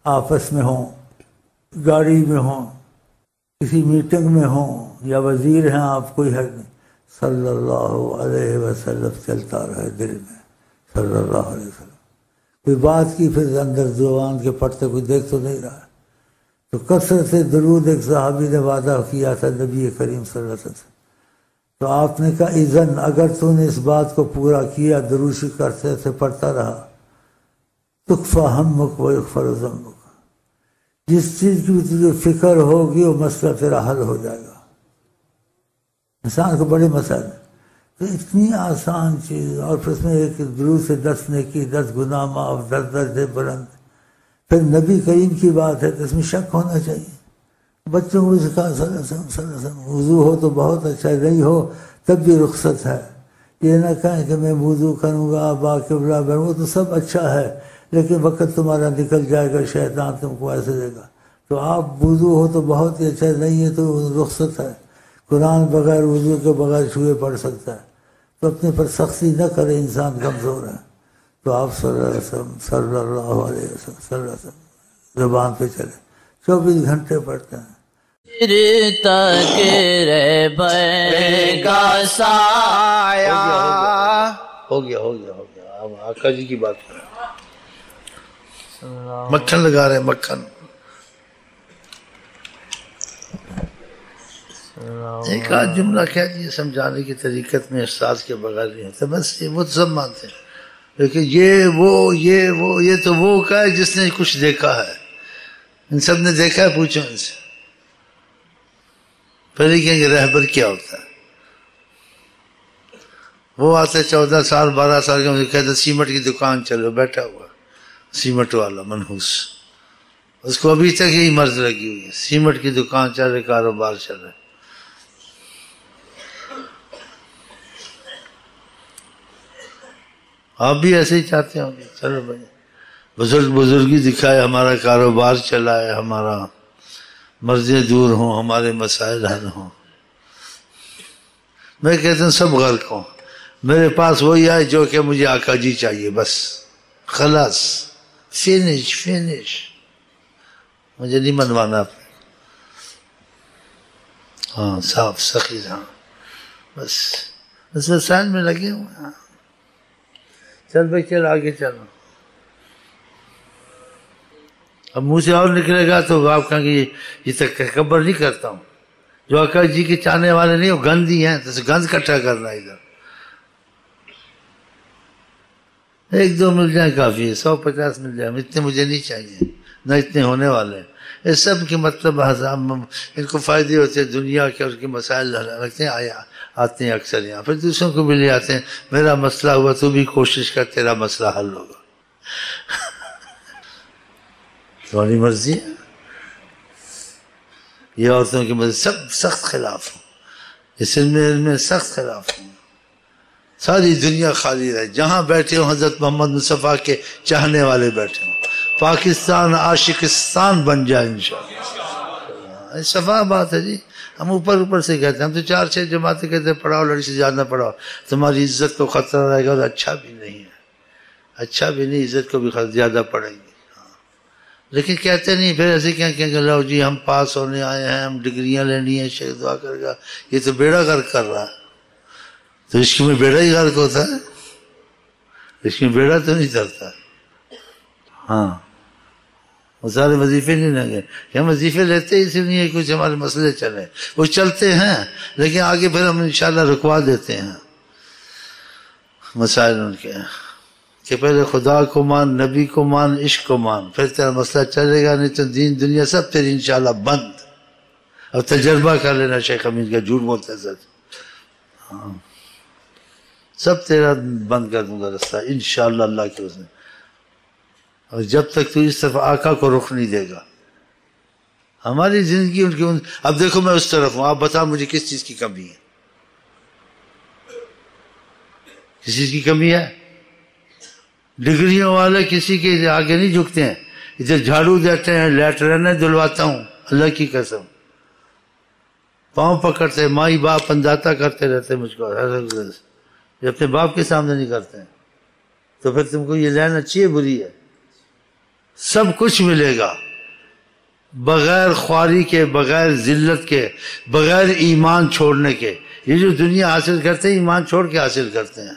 آپس میں ہوں، گاڑی میں ہوں، کسی میٹنگ میں ہوں، یا وزیر ہیں آپ، کوئی حرج نہیں، صلی اللہ علیہ وسلم چلتا رہے دل میں، صلی اللہ علیہ وسلم. کوئی بات کی پھر اندر زبان کے پڑتے کوئی دیکھ تو نہیں رہا. تو کثرت سے درود، ایک صحابی نے وعدہ کیا تھا نبی کریم صلی اللہ علیہ وسلم، تو آپ نے کہا اذن، اگر تو نے اس بات کو پورا کیا، دروشی کرتے سے پڑھتا رہا، تکفی ہمک و یغفر ذنبک، جس چیز کی بھی تجھے فکر ہوگی وہ مسئلہ تیرا حل ہو جائے گا. انسان کو بڑے مسائل ہیں، تو اتنی آسان چیز، اور پھر اس میں ایک درود سے 10 نیکی، 10 گناہ معاف، 10 درجے بلند. پھر نبی کریم کی بات ہے تو اس میں شک ہونا چاہیے. بچوں کو بھی سکھا صلی اللہ علیہ وسلم، وضو ہو تو بہت اچھا ہے، نہیں ہو تب بھی رخصت ہے. یہ نہ کہیں کہ میں وضو کروں گا با قبلہ بنوں، وہ تو سب اچھا ہے، لیکن وقت تمہارا نکل جائے گا، شیطان تم کو ایسے دے گا. تو آپ وضو ہو تو بہت ہی اچھا ہے، نہیں ہے تو رخصت ہے. قرآن بغیر وضو کے بغیر چھوئے پڑھ سکتا ہے. تو اپنے پر سختی نہ کرے، انسان کمزور ہے. تو آپ صلی اللہ علیہ وسلم، صلی اللہ علیہ وسلم، صلی اللہ علیہ وسلم زبان پہ چلے، 24 گھنٹے پڑھتے ہیں. تک رہبر کا سایہ. ہو گیا. اب آقا جی کی بات کریں. مکھن لگا رہے ہیں، مکھن. ایک آدھ جملہ کہہ دیا، سمجھانے کی طریقت میں احساس کے بغیر نہیں ہوتا. بس وہ تو سب مانتے ہیں، لیکن یہ تو وہ کا ہے جس نے کچھ دیکھا ہے. ان سب نے دیکھا ہے، پوچھو ان سے. پہلے کہیں گے رہبر کیا ہوتا ہے. وہ آتے 14 سال 12 سال کے، مجھے کہتے سیمنٹ کی دکان چلو، بیٹھا ہوا سیمنٹ والا منحوس، اس کو ابھی تک یہی مرض لگی ہوئی ہے، سیمنٹ کی دکان چل رہے، کاروبار چل رہے. آپ بھی ایسے ہی چاہتے ہوں گے، چلو بھائی بزرگی دکھائے، ہمارا کاروبار چلائے، ہمارا مرضیں دور ہوں، ہمارے مسائل حل ہوں. میں کہتا ہوں سب غرق ہوں، میرے پاس وہی آئے جو کہ مجھے آقا جی چاہیے، بس خلاص، فینش. مجھے نہیں منوانا. ہاں صاف سخی، ہاں بس وسائل میں لگے ہوئے. ہاں چل بھائی، چل آگے چلو. اب منہ سے اور نکلے گا تو آپ کہیں گے یہ تکبر نہیں کرتا ہوں. جو آقا جی کے چاہنے والے نہیں، وہ گند ہی ہیں، تو گند اکٹھا کرنا. ادھر 1-2 مل جائیں کافی ہے، 150 مل جائیں، اتنے مجھے نہیں چاہیے، نہ اتنے ہونے والے ہیں. اس سب کے مطلب ان کو فائدے ہوتے ہیں دنیا کے، اور کے مسائل رکھتے ہیں، آتے ہیں اکثر یہاں، پھر دوسروں کو بھی لے آتے ہیں. میرا مسئلہ ہوا تو بھی کوشش کر، تیرا مسئلہ حل ہوگا. تمہاری مرضی ہے. یہ عورتوں کی مرضی، سب سخت خلاف ہوں، اس میں سخت خلاف ہوں. ساری دنیا خالی رہے، جہاں بیٹھے ہوں حضرت محمد مصطفیٰ کے چاہنے والے بیٹھے ہوں. پاکستان عاشقستان بن جائے انشاءاللہ. صفا بات ہے جی. ہم اوپر سے کہتے ہیں، ہم تو 4-6 جماعتیں کہتے ہیں پڑھاؤ، لڑکی سے زیادہ پڑھاؤ، تمہاری عزت کو خطرہ رہے گا. اور اچھا بھی نہیں ہے، اچھا بھی نہیں، عزت کو بھی زیادہ پڑھیں گے. لیکن کہتے نہیں، پھر ایسے کہیں کہ لو جی ہم پاس ہونے آئے ہیں، ہم ڈگریاں لینی ہیں، شیخ دعا کر گا. یہ تو بیڑا غرق کر رہا ہے. تو عشق میں بیڑا ہی غرق ہوتا ہے، عشق میں بیڑا تو نہیں چلتا. ہاں وہ سارے وظیفے نہیں لیں گے، ہم وظیفے لیتے ہی اسی لیے کچھ ہمارے مسئلے چلے، وہ چلتے ہیں لیکن آگے پھر ہم انشاءاللہ رکوا دیتے ہیں مسائل ان کے، کہ پہلے خدا کو مان، نبی کو مان، عشق کو مان، پھر تیرا مسئلہ چلے گا. نہیں تو دین دنیا سب تیری انشاءاللہ بند. اب تجربہ کر لینا، شیخ امین کا جھوٹ بولتا ہے سچ. ہاں سب تیرا بند کر دوں گا رستہ انشاءاللہ اللہ کے حسن. اور جب تک تو اس طرف آقا کو رخ نہیں دے گا، ہماری زندگی ان کی اب دیکھو میں اس طرف ہوں، آپ بتاؤ مجھے کس چیز کی کمی ہے؟ کس چیز کی کمی ہے؟ ڈگریوں والے کسی کے آگے نہیں جھکتے ہیں. ادھر جھاڑو دیتے ہیں، لیٹرین دلواتا ہوں اللہ کی قسم، پاؤں پکڑتے، مائی باپ انداتا کرتے رہتے مجھ کو. یہ اپنے باپ کے سامنے نہیں کرتے ہیں تو پھر تم کو یہ لائن اچھی ہے بری ہے؟ سب کچھ ملے گا، بغیر خواری کے، بغیر ذلت کے، بغیر ایمان چھوڑنے کے۔ یہ جو دنیا حاصل کرتے ہیں ایمان چھوڑ کے حاصل کرتے ہیں،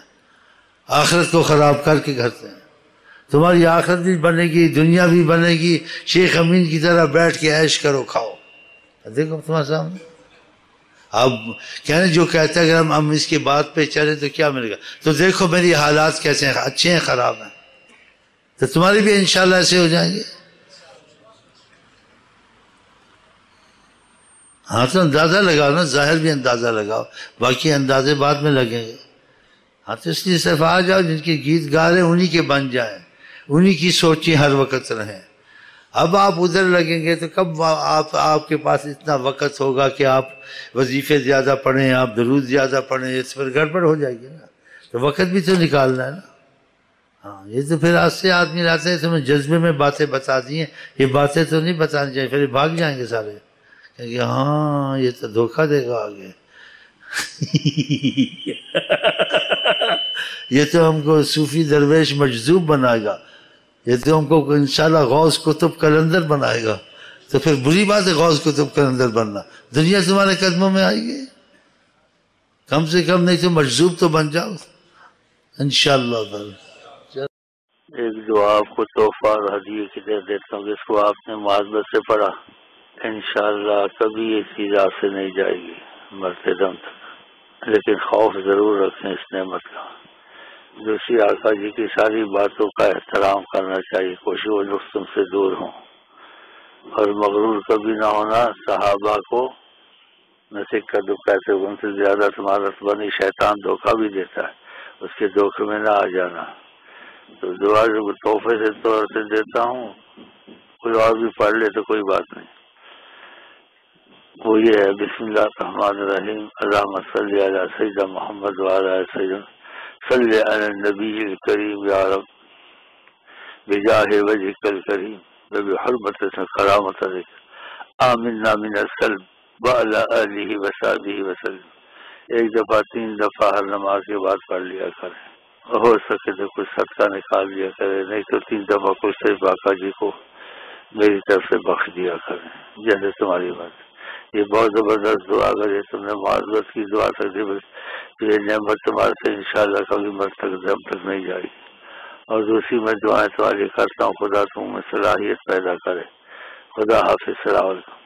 آخرت کو خراب کر کے کرتے ہیں۔ تمہاری آخرت بھی بنے گی، دنیا بھی بنے گی، شیخ امین کی طرح بیٹھ کے عیش کرو کھاؤ۔ دیکھو تمہارے سامنے اب کہنے جو کہتا ہے اگر ہم اس کی بات پہ چلے تو کیا ملے گا، تو دیکھو میری حالات کیسے ہیں، اچھے ہیں خراب ہیں، تو تمہاری بھی انشاءاللہ ایسے ہو جائیں گے۔ ہاں تو اندازہ لگاؤ نا، ظاہر بھی اندازہ لگاؤ، باقی اندازے بعد میں لگیں گے۔ ہاں تو اس لیے صرف آ جاؤ، جن کے گیت گا رہے ہیں انہی کے بن جائیں، انہی کی سوچیں ہر وقت رہیں۔ اب آپ ادھر لگیں گے تو کب آپ کے پاس اتنا وقت ہوگا کہ آپ وظیفے زیادہ پڑھیں، آپ درود زیادہ پڑھیں، اس پر گڑبڑ ہو جائے گی نا، تو وقت بھی تو نکالنا ہے نا۔ ہاں یہ تو پھر آج سے آدمی لاتے ہیں، تمہیں جذبے میں باتیں بتا دی ہیں، یہ باتیں تو نہیں بتانی چاہیے، پھر بھاگ جائیں گے سارے کہ ہاں یہ تو دھوکہ دے گا آگے یہ تو ہم کو صوفی درویش مجذوب بنائے گا، یہ تو ہم کو انشاءاللہ غوث کتب قلندر بنائے گا، تو پھر بری بات ہے غوث کتب قلندر بننا، دنیا تمہارے قدموں میں آئے گی، کم سے کم نہیں تو مجذوب تو بن جاؤ انشاءاللہ۔ ایک دعا آپ کو تحفہ اور ہدیے کی دے دیتا ہوں، جس کو آپ نے معذرت سے پڑھا، انشاءاللہ کبھی یہ چیز آپ سے نہیں جائے گی مرتے دم تک، لیکن خوف ضرور رکھیں اس نعمت کا۔ دوسری آقا جی کی ساری باتوں کا احترام کرنا چاہیے، کوشش وہ لوگ تم سے دور ہوں، اور مغرور کبھی نہ ہونا۔ صحابہ کو نصیحت کا دکھ کہتے ان سے زیادہ تمہارا بنی شیطان دھوکہ بھی دیتا ہے، اس کے دھوکے میں نہ آ جانا۔ تو دعا جو تحفے سے طور سے دیتا ہوں، کوئی اور بھی پڑھ لے تو کوئی بات نہیں، وہ یہ ہے بسم اللہ الرحمن الرحیم، اللہم صلی علی سیدنا محمد وعلی سیدنا صلی علی النبی الکریم، یا رب بجاہ وجہک الکریم وبحرمت کرامتک آمنا من السلب وعلی آلہ وصحبہ وسلم۔ ایک دفعہ 3 دفعہ ہر نماز کے بعد پڑھ لیا کریں، ہو سکے تو کچھ صدقہ نکال لیا کرے، نہیں تو 3 دفعہ کچھ صرف آقا جی کو میری طرف سے بخش دیا کریں، جیسے تمہاری بات۔ یہ بہت زبردست دعا، اگر یہ تم نے معذرت کی دعا تک دی، یہ نعمت تمہارے سے انشاءاللہ کبھی مر تک دم تک نہیں جائے گی۔ اور دوسری میں دعائیں تمہاری کرتا ہوں، خدا تم میں صلاحیت پیدا کرے۔ خدا حافظ، السلام علیکم۔